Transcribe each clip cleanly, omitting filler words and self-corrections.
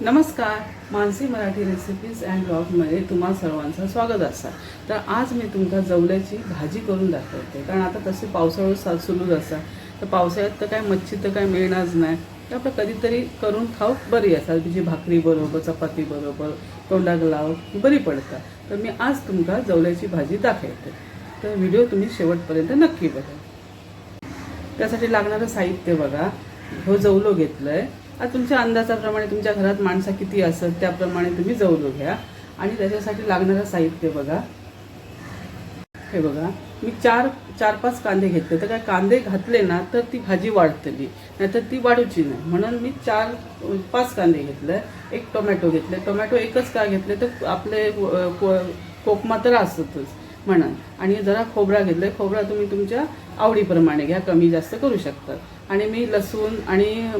नमस्कार, Mansi Marathi recipes and ब्लॉगमध्ये तुम्हा सर्वांचं स्वागत असा। तर आज मी तुमका जवल्याची भाजी करून दाखवते, कारण आता तसे पावसाळा सुरू असा। तर पावसाळ्यात तर काय मच्छी तर काय मिळणारच नाही, तर आपण कधीतरी करून खाऊ बरी असतात, तिची भाकरी बरोबर चपाती बरोबर तोंडाक लाव बरी पडतात। तर मी आज तुमका जवल्याची भाजी दाखवते, तर व्हिडिओ तुम्ही शेवटपर्यंत नक्की बघा। त्यासाठी लागणारं साहित्य बघा, हो जवलो घेतलंय। आता तुमच्या अंदाजाप्रमाणे तुमच्या घरात माणसं किती असत त्याप्रमाणे तुम्ही जवलो घ्या। आणि त्याच्यासाठी लागणारं साहित्य बघा, हे बघा मी चार पाच कांदे घेतले। तर काय कांदे घातले ना तर ती भाजी वाढतली, नाहीतर ती वाढूची नाही, म्हणून मी 4-5 कांदे घेतले। एक टोमॅटो घेतले। टोमॅटो एकच का घेतले तर आपले कोकमा तर असतच म्हणून। आणि जरा खोबरा घेतलं। खोबरा तुम्ही तुमच्या आवडीप्रमाणे घ्या, कमी जास्त करू शकता। आणि मी लसूण आणि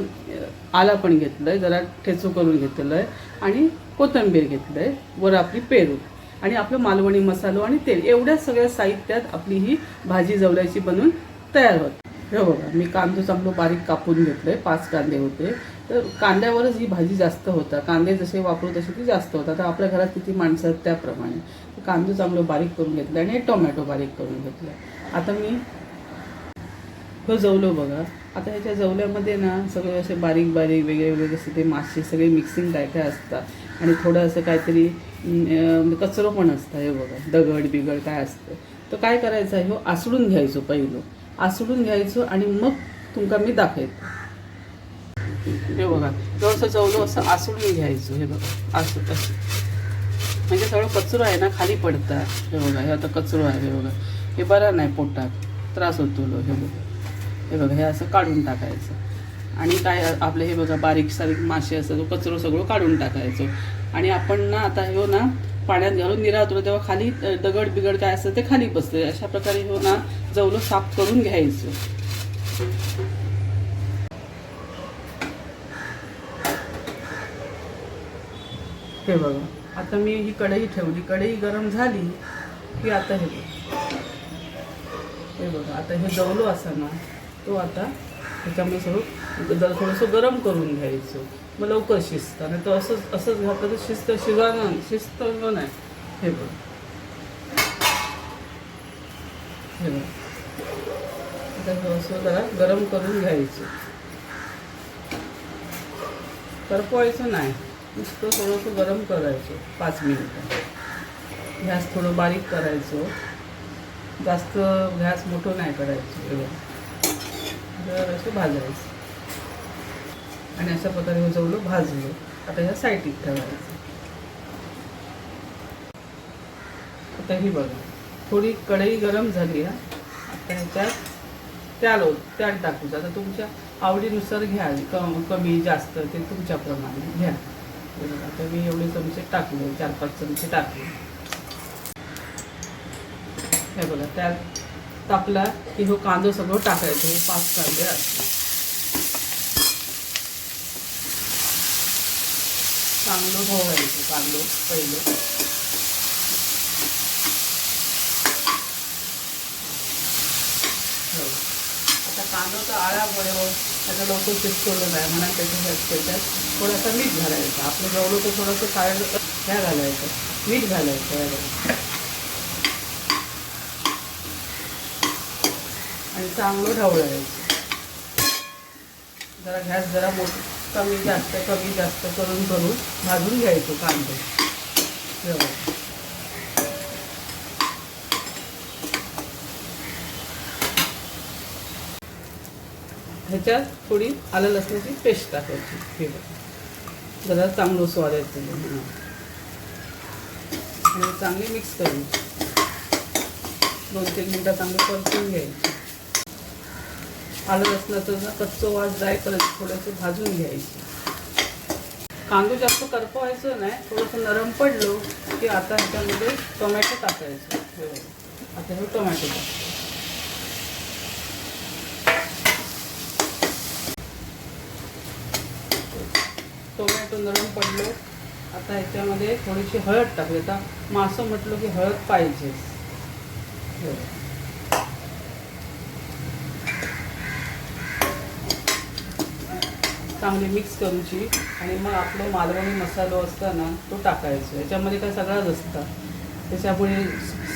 आला पण घेतलं आहे, जरा ठेचू करून घेतलं आहे। आणि कोथिंबीर घेतलं आहे, वर आपली पेरू आणि आपलं मालवणी मसालो आणि तेल, एवढ्या सगळ्या साहित्यात आपली ही भाजी जवल्याची बनवून तयार होते। हे बघा मी कांदो चांगलो बारीक कापून घेतलं आहे, 5 कांदे होते। तर कांद्यावरच ही भाजी जास्त होता, कांदे जसे वापरू तसे ती जास्त होतात। तर आपल्या घरात किती माणसं आहेत त्याप्रमाणे कांदो चांगलो बारीक करून घेतला आणि टोमॅटो बारीक करून घेतला। आता मी हो जवलो बघा। आता ह्याच्या जवल्यामध्ये ना सगळे असे बारीक बारीक वेगळे वेगळे असे ते मासे सगळे मिक्सिंग काय काय असतात आणि थोडं असं काहीतरी कचरो पण असतं। हे बघा दगड बिगड काय असतं, तर काय करायचं आहे, हो आसडून घ्यायचो, पहिलं आसडून घ्यायचो आणि मग तुमका मी दाखवतो। हे बघा जवळचं जवलो असं आसडून घ्यायचं। हे बघा असं असं, म्हणजे सगळं कचरो आहे ना खाली पडतात। हे बघा हे आता कचरो आहे, हे बघा हे बरं नाही, पोटात त्रास होतो। हे बघा हे बघा हे असं काढून टाकायचं। आणि काय आपलं हे बघा बारीक सारीक मासे असतात, तो कचरो सगळं काढून टाकायचो। आणि आपण ना आता हो ना पाण्यात घालून निराळतो तेव्हा खाली दगड बिगड काय असतं ते खाली बसते। अशा प्रकारे हो ना जवलं साफ करून घ्यायचं। हे बघा आता मी ही कढई ठेवली, कढई गरम झाली की आता हे बघा आता हे जवलो असा ना तो आता त्याच्यामध्ये सगळं जर थोडंसं गरम करून घ्यायचं, मग लवकर शिजतं। नाही तर असंच असंच घातलं तर शिजतं नाही। हे बघ हे बघ आता थोडंसं जरा गरम करून घ्यायचं, करपवायचं नाही, नुसतं थोडंसं गरम करायचं 5 मिनिटं। गॅस थोडं बारीक करायचं, जास्त गॅस मोठं नाही करायचं। हे बघा जर असं भाजायचं आणि अशा प्रकारे हे जवळं भाजलं। आता ह्या साईडला ठेवायचं। आता ही बघा थोडी कढई गरम झाली आहे, आता ह्याच्यात त्यात टाकूचं। आता तुमच्या आवडीनुसार घ्या, कमी जास्त ते तुमच्याप्रमाणे घ्या। बघा आता मी एवढे चमचे टाकले, 4-5 चमचे टाकले। हे बघा त्यात तापला की हो कांदो सगळं टाकायचं। हे 5 कांदे असतात, चांगलं ढवळायचं कांदो पहिलं। आता कांद्याचा आळामुळे हो त्याचा लवकर शिजवलं नाही, म्हणून त्याच्यात थोडासा मीठ घालायचं। आपलं जवळ तर थोडंसं साईड ह्या घालायचं, मीठ घालायचं आणि चांगलं ढवळायचं। जरा गॅस जरा कमी जास्त करून भाजून घ्यायचो कांदे। ह्याच्यात थोडी आलं लसणाची पेस्ट टाकायची। हे बघा जरा चांगलं स्वाद येतो आणि चांगली मिक्स करायची। 2-3 मिनटं चांगलं परतून घ्यायची। आलं लसणाचा कच्चा वास जाईपर्यंत थोडंसं भाजून घ्यायचं। कांदो जास्त करपवायचं नाही, थोडंसं नरम पडलो की आता ह्याच्यामध्ये टोमॅटो टाकायचं। आता हे टोमॅटो टाकायचं। टोमॅटो नरम पडलो, आता ह्याच्यामध्ये थोडीशी हळद टाकली। आता मासं म्हटलं की हळद पाहिजे। चांगली मिक्स करूची आणि मग आपलं मालवणी मसालो असता ना तो टाकायचा. याच्यामध्ये काय सगळाच असतं, त्याच्यामुळे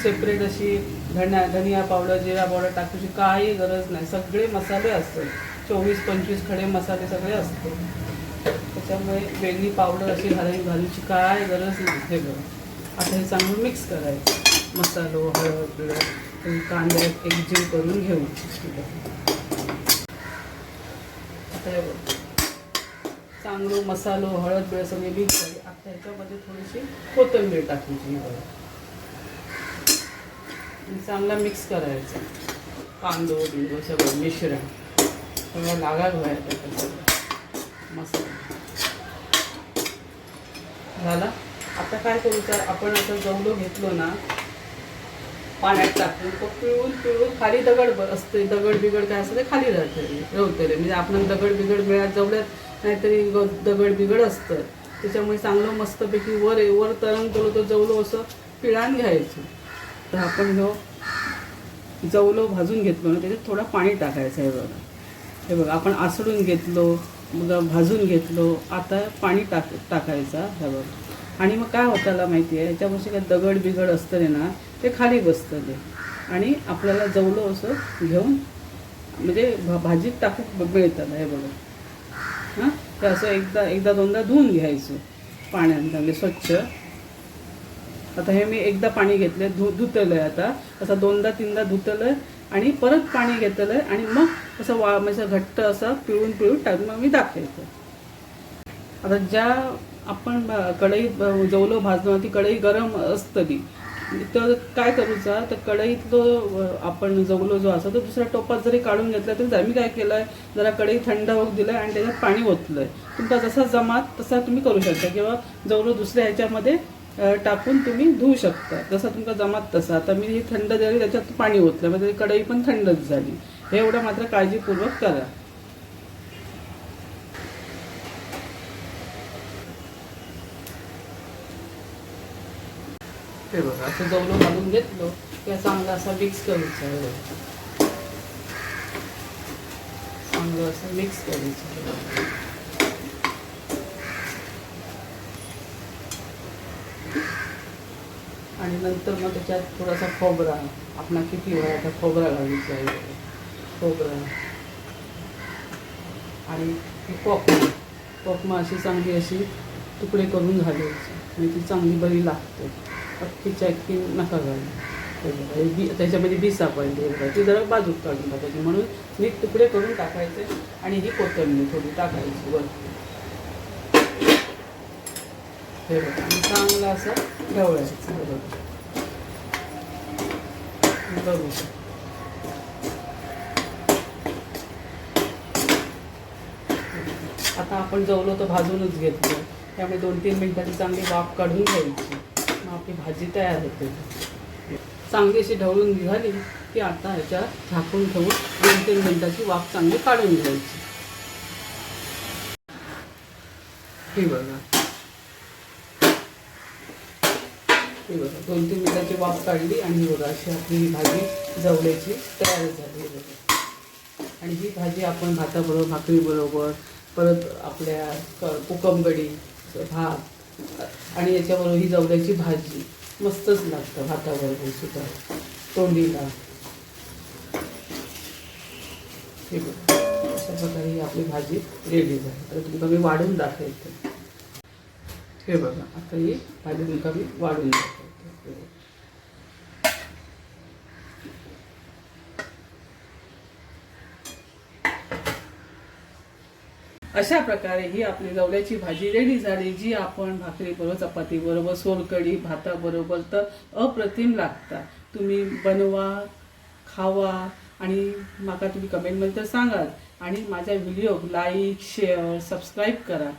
सेपरेट अशी धनिया पावडर जिरा पावडर टाकायची काही गरज नाही. सगळे मसाले असतात, 24-25 खडे मसाले सगळे असतात, त्याच्यामुळे वेगळी पावडर अशी घालायची काय गरज नाही. हे बघा आता हे चांगलं मिक्स करायचं, मसालो हळद बिळद कांद्यात एकजीव करून घेऊ. आता हे बघा चांगलं मसालो हळद बिळद सगळे मिक्स झाली. आता ह्याच्यामध्ये थोडीशी कोथिंबीर टाकायची. चांगला मिक्स करायचं, कांदो बिंदो सगळं मिश्रण सगळं लागायला व्हायचं सगळं मसाला झाला. आता काय करू तर आपण आता जवलो घेतलो ना पाण्यात टाकून तो पिळून पिळून खाली दगड असते, दगड बिगड काय असतं ते खाली रवतले. म्हणजे आपण दगड बिगड मिळत जवल्यात नाहीतरी दगड बिगड असतं, त्याच्यामुळे चांगलं मस्तपैकी वर तरंगतो तो जवलो असं पिळान घ्यायचं. तर आपण जवलो भाजून घेतलो ना त्याच्यात थोडं पाणी टाकायचं. हे बघा आपण आसडून घेतलो, मग भाजून घेतलो, आता पाणी टाकायचं. हे बघा आणि मग काय होताला माहिती आहे, ह्याच्यापाशी काय दगड बिगड असतं ना ते खाली बसतं ते, आणि आपल्याला जवलो असं घेऊन म्हणजे भाजीत टाकून मिळतं. हे बघा हां ते असं एकदा दोनदा धुवून घ्यायचं पाण्यात म्हणजे स्वच्छ. आता हे मी एकदा पाणी घेतलं धुतलं आहे, आता असं 2दा-3दा धुतलं आहे आणि परत पाणी घेतलं आहे आणि मग असं म्हणजे घट्ट असं पिळून टाकून मग मी दाखवतो. आता ज्या आपण कढईत जवलो भाजलो ती कढई गरम असतली, तर काय करूचा तर कढईतलो आपण जवलो जो असतो तो दुसऱ्या टोपात जरी काढून घेतला तरी मी काय केलं आहे, जरा कढई थंड होऊ दिलं आणि त्याच्यात पाणी ओतलं आहे. तुमचा जसा जमात तसा तुम्ही करू शकता, किंवा जवलो दुसऱ्या ह्याच्यामध्ये टाकून तुम्ही धुवू शकता, जसा तुमचा जमात तसा. आता मी ही थंड झाली त्याच्यात पाणी ओतलं म्हणजे कढई पण थंडच झाली. हे एवढं मात्र काळजीपूर्वक करा. हे बघा असं जवलो घालून घेतलो किंवा चांगला असा मिक्स करायचं. चांगलं असं मिक्स करायचं आणि नंतर मग त्याच्यात थोडासा खोबरा, आपला किती वेळा खोबरा घालायचा आहे, खोबरा आणि कोकमा अशी चांगली अशी तुकडे करून घालायची आणि ती चांगली बरी लागते. अख्खीच्या अख्खी नका घालू, त्याच्यामध्ये बी सापडली ती जरा बाजूक काढून टाकायची, म्हणून नीट तुकडे करून टाकायचे आणि ही कोथिंबीर थोडी टाकायची वर. हे बघा आणि चांगलं असं ढवळायचं. हे बघा बघू आता आपण जवलो तर भाजूनच घेतलो, त्यामुळे 2-3 मिनिटांची चांगली वाफ काढून घ्यायची, मग आपली भाजी तयार होते. चांगली अशी ढवळून झाली की आता ह्याच्यात झाकून ठेवून 2-3 मिनिटाची वाफ चांगली काढून घ्यायची. हे बघा 2-3 मिनिटाची वाफ काढली आणि बघा अशी आपली भाजी जवल्याची तयार झाली. आणि ही भाजी आपण भाताबरोबर भाकरी बरोबर, परत आपल्या कोकंबडी भात आणि याच्याबरोबर ही जवल्याची भाजी मस्तच लागतं भाताबरोबर सुद्धा तोंडीला. हे बघा अशा प्रकारे ही आपली भाजी रेडी झाली. आता तुमका मी वाढून दाखवते. हे बघा आता ही भाजी तुमका मी वाढून दाखवते. अशा प्रकारे ही आपली जवल्याची भाजी रेडी झाली, जी आपण भाकरी बरोबर, चपाती बरोबर, सोलकढी भाताबरोबर तर अप्रतिम लागता. तुम्ही बनवा, खावा आणि माका तुम्ही कमेंटमध्ये तर सांगाल. आणि माझ्या व्हिडिओ लाईक शेअर सबस्क्राईब करा.